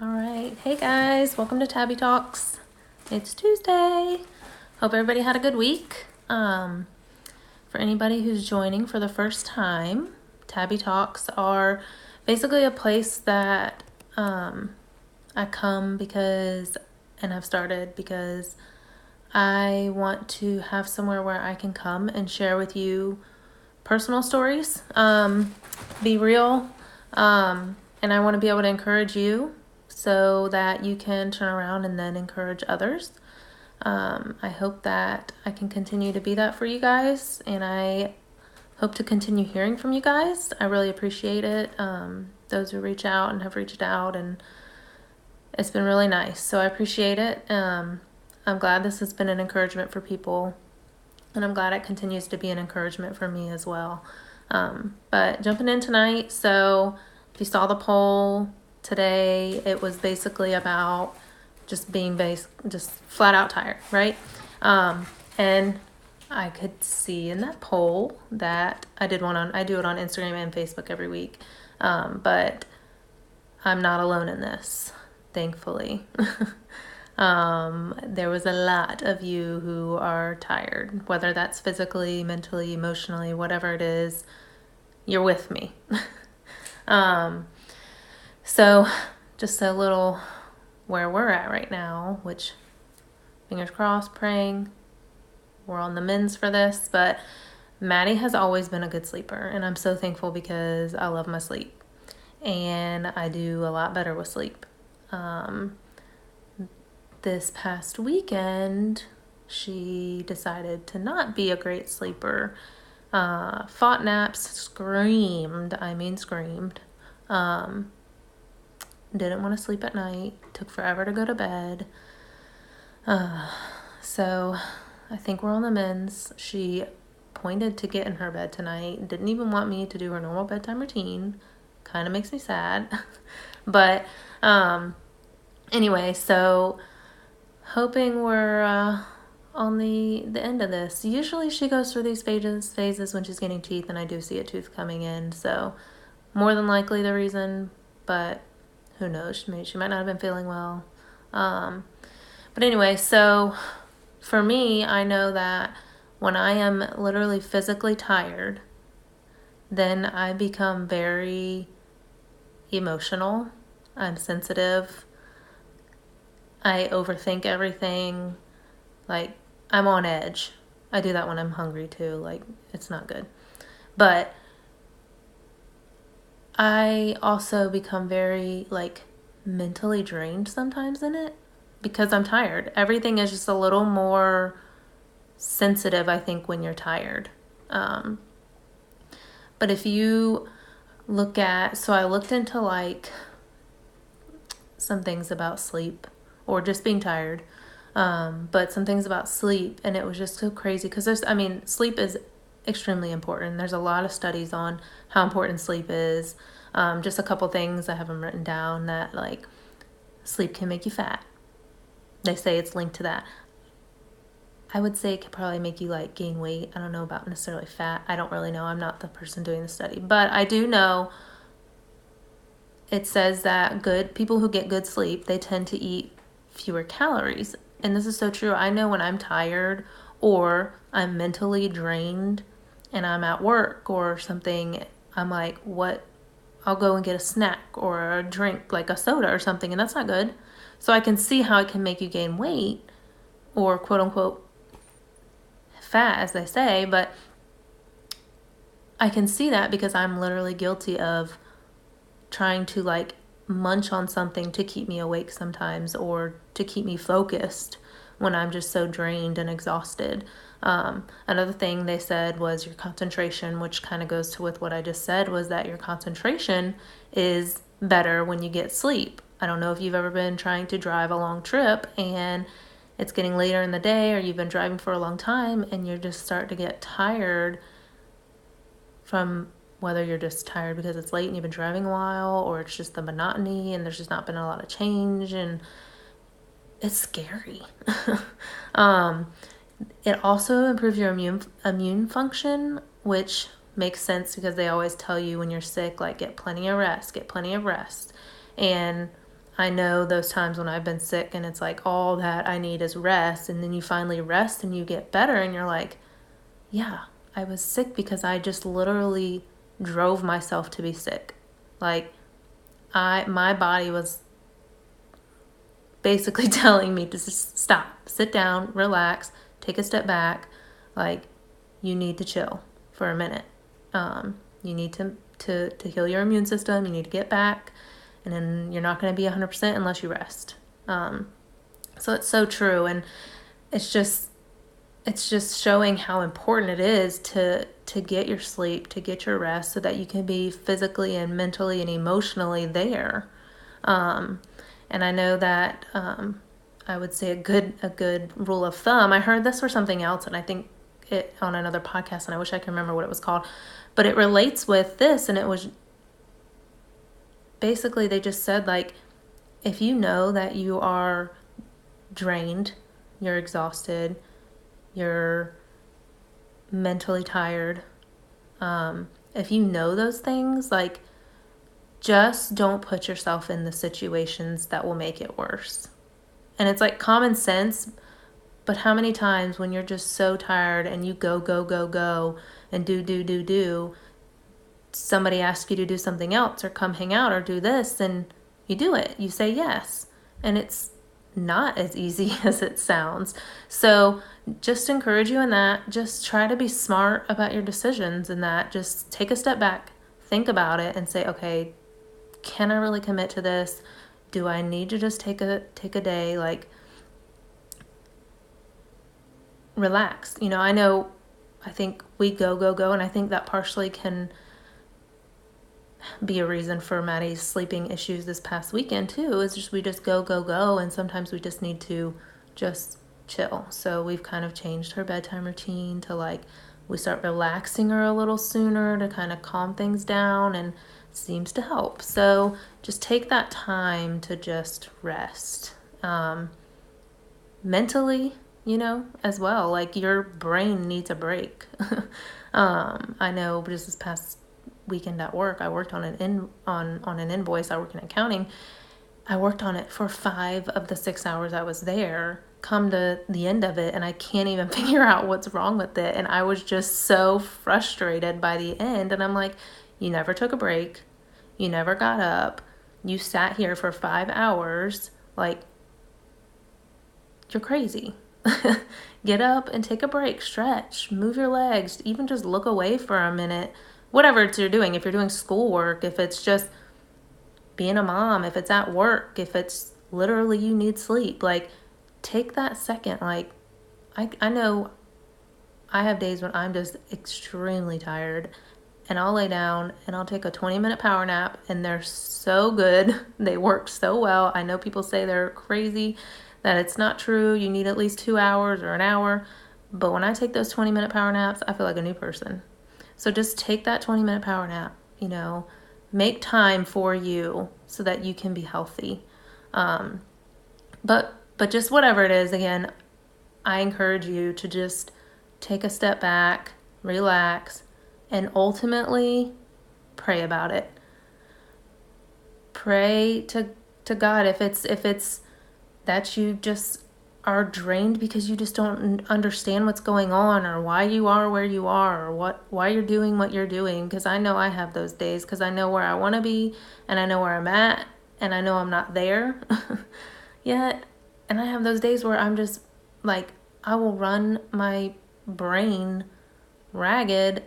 All right. Hey guys, welcome to Tabee Talks. It's Tuesday. Hope everybody had a good week. For anybody who's joining for the first time, Tabee Talks are basically a place that I come because, and I've started because I want to have somewhere where I can come and share with you personal stories, be real, and I want to be able to encourage you so that you can turn around and then encourage others. I hope that I can continue to be that for you guys, and I hope to continue hearing from you guys. I really appreciate it. Those who reach out and have reached out, and it's been really nice. So I appreciate it. I'm glad this has been an encouragement for people, and I'm glad it continues to be an encouragement for me as well. But jumping in tonight, so if you saw the poll today, it was basically about just being just flat out tired, right? And I could see in that poll that I do it on Instagram and Facebook every week. But I'm not alone in this, thankfully. There was a lot of you who are tired, whether that's physically, mentally, emotionally, whatever it is, you're with me. So just a little where we're at right now, which fingers crossed, praying, we're on the mends for this, but Maddie has always been a good sleeper, and I'm so thankful because I love my sleep, and I do a lot better with sleep. This past weekend, she decided to not be a great sleeper, fought naps, screamed, didn't want to sleep at night, took forever to go to bed. So I think we're on the mends. She pointed to get in her bed tonight, didn't even want me to do her normal bedtime routine. Kind of makes me sad. But anyway, so hoping we're on the end of this. Usually she goes through these phases when she's getting teeth, and I do see a tooth coming in, so more than likely the reason, but who knows, she might not have been feeling well. But anyway, so for me, I know that when I am literally physically tired, then I become very emotional. I'm sensitive. I overthink everything. Like, I'm on edge. I do that when I'm hungry too. Like, it's not good. But I also become very, like, mentally drained sometimes in it because I'm tired. Everything is just a little more sensitive, I think, when you're tired. But if you look at, so I looked into, like, some things about sleep or just being tired, but some things about sleep, and it was just so crazy because sleep is extremely important. There's a lot of studies on how important sleep is. Just a couple things I have them written down that, like, sleep can make you fat. They say it's linked to that. I would say it could probably make you, like, gain weight. I don't know about necessarily fat. I don't really know. I'm not the person doing the study, but I do know it says that people who get good sleep, they tend to eat fewer calories. And this is so true. I know when I'm tired or I'm mentally drained and I'm at work or something, I'm like, what? I'll go and get a snack or a drink, like a soda or something, and that's not good. So I can see how it can make you gain weight or quote unquote fat, as they say, but I can see that because I'm literally guilty of trying to, like, munch on something to keep me awake sometimes or to keep me focused when I'm just so drained and exhausted. Another thing they said was your concentration, which kind of goes to with what I just said, was that your concentration is better when you get sleep. I don't know if you've ever been trying to drive a long trip and it's getting later in the day, or you've been driving for a long time and you're just starting to get tired from whether you're just tired because it's late and you've been driving a while, or it's just the monotony and there's just not been a lot of change, and it's scary. It also improves your immune function, which makes sense because they always tell you when you're sick, like, get plenty of rest. And I know those times when I've been sick and it's like all that I need is rest, and then you finally rest and you get better and you're like, yeah, I was sick because I just literally drove myself to be sick. Like my body was basically telling me to just stop, sit down, relax, take a step back. Like, you need to chill for a minute. You need to heal your immune system. You need to get back, and then you're not going to be 100% unless you rest. So it's so true, and it's just showing how important it is to get your sleep, to get your rest, so that you can be physically and mentally and emotionally there. And I know that I would say a good rule of thumb. I heard this or something else, and I think it on another podcast, and I wish I could remember what it was called, but it relates with this, and it was basically they just said, like, if you know that you are drained, you're exhausted, you're mentally tired, if you know those things, like, just don't put yourself in the situations that will make it worse. And it's like common sense, but how many times when you're just so tired and you go and do, somebody asks you to do something else or come hang out or do this, and you do it. You say yes. And it's not as easy as it sounds. So just encourage you in that. Just try to be smart about your decisions in that. Just take a step back, think about it, and say, okay, can I really commit to this? Do I need to just take a day? Like, relax. I think we go, and I think that partially can be a reason for Maddie's sleeping issues this past weekend too, is just we just go, and sometimes we just need to just chill. So we've kind of changed her bedtime routine to, like, we start relaxing her a little sooner to kind of calm things down, and seems to help. So just take that time to just rest. Mentally, as well. Like, your brain needs a break. I know just this past weekend at work, I worked on an invoice. I work in accounting. I worked on it for 5 of the 6 hours I was there. Come to the end of it, and I can't even figure out what's wrong with it. And I was just so frustrated by the end. And I'm like, you never took a break. You never got up. You sat here for 5 hours. Like, you're crazy. Get up and take a break, stretch, move your legs, even just look away for a minute. Whatever it's you're doing, if you're doing schoolwork, if it's just being a mom, if it's at work, if it's literally you need sleep, like, take that second. Like, I know I have days when I'm just extremely tired, and I'll lay down and I'll take a 20-minute power nap, and they're so good. They work so well. I know people say they're crazy, that it's not true. You need at least 2 hours or an hour. But when I take those 20-minute power naps, I feel like a new person. So just take that 20-minute power nap, make time for you so that you can be healthy. But just whatever it is, again, I encourage you to just take a step back, relax, and ultimately pray about it. Pray to God if it's that you just are drained because you just don't understand what's going on, or why you are where you are, or why you're doing what you're doing. Because I know I have those days, because I know where I want to be, and I know where I'm at, and I know I'm not there yet. And I have those days where I'm just like, I will run my brain ragged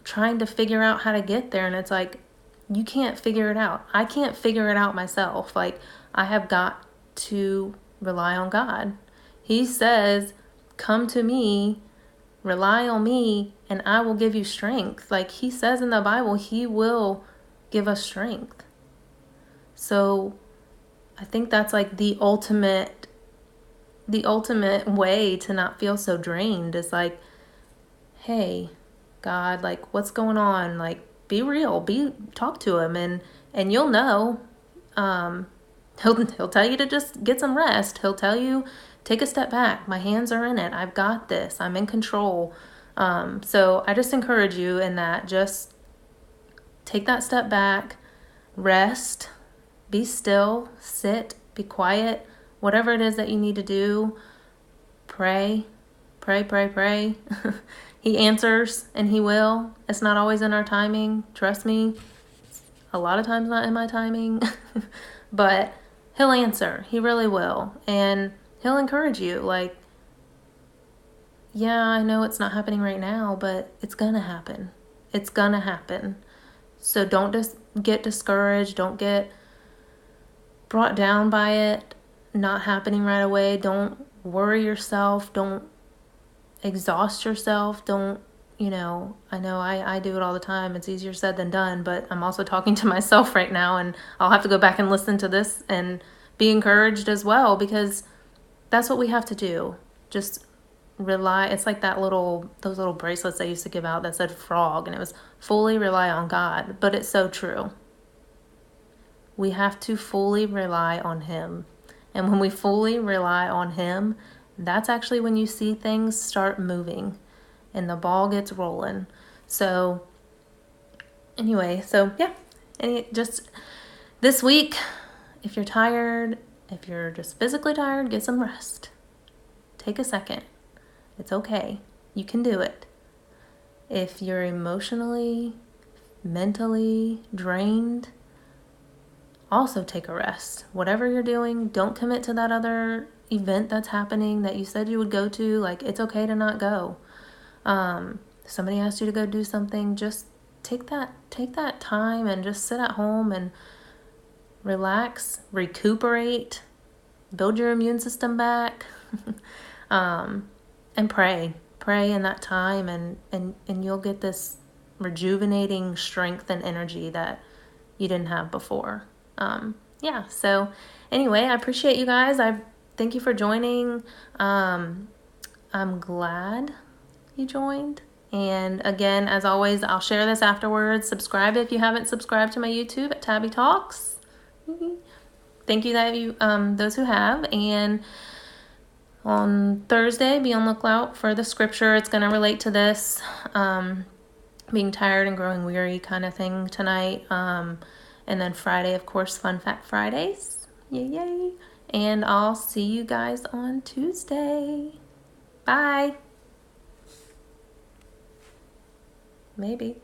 trying to figure out how to get there. And it's like, you can't figure it out. I can't figure it out myself. Like, I have got to rely on God. He says, come to me, rely on me, and I will give you strength. Like, he says in the Bible, he will give us strength. So I think that's like the ultimate way to not feel so drained is like, hey, God, like, what's going on? Like, be real, talk to him, and you'll know. He'll tell you to just get some rest. He'll tell you, take a step back. My hands are in it. I've got this. I'm in control. So I just encourage you in that. Just take that step back, rest, be still, sit, be quiet, whatever it is that you need to do. Pray, pray, pray, pray. He answers, and he will. It's not always in our timing. Trust me. A lot of times not in my timing. But he'll answer. He really will. And he'll encourage you. Like, yeah, I know it's not happening right now, but it's going to happen. It's going to happen. So don't just get discouraged. Don't get brought down by it not happening right away. Don't worry yourself. Don't exhaust yourself. Don't, I know I do it all the time. It's easier said than done, but I'm also talking to myself right now, and I'll have to go back and listen to this and be encouraged as well, because that's what we have to do. Just rely. It's like those little bracelets I used to give out that said frog, and it was fully rely on God, but it's so true. We have to fully rely on him. And when we fully rely on him, that's actually when you see things start moving and the ball gets rolling. So anyway, yeah. And just this week, if you're tired, if you're just physically tired, get some rest. Take a second. It's okay. You can do it. If you're emotionally, mentally drained, also take a rest. Whatever you're doing, don't commit to that other event that's happening that you said you would go to. Like, it's okay to not go. Somebody asked you to go do something, just take that time and just sit at home and relax, recuperate, build your immune system back, and pray in that time, and you'll get this rejuvenating strength and energy that you didn't have before. So anyway, I appreciate you guys. I thank you for joining. I'm glad you joined. And again, as always, I'll share this afterwards. Subscribe if you haven't subscribed to my YouTube at Tabee Talks. Thank you that you those who have. And on Thursday, be on the lookout for the scripture. It's going to relate to this being tired and growing weary kind of thing tonight. And then Friday, of course, Fun Fact Fridays. Yay. And I'll see you guys on Tuesday. Bye. Maybe.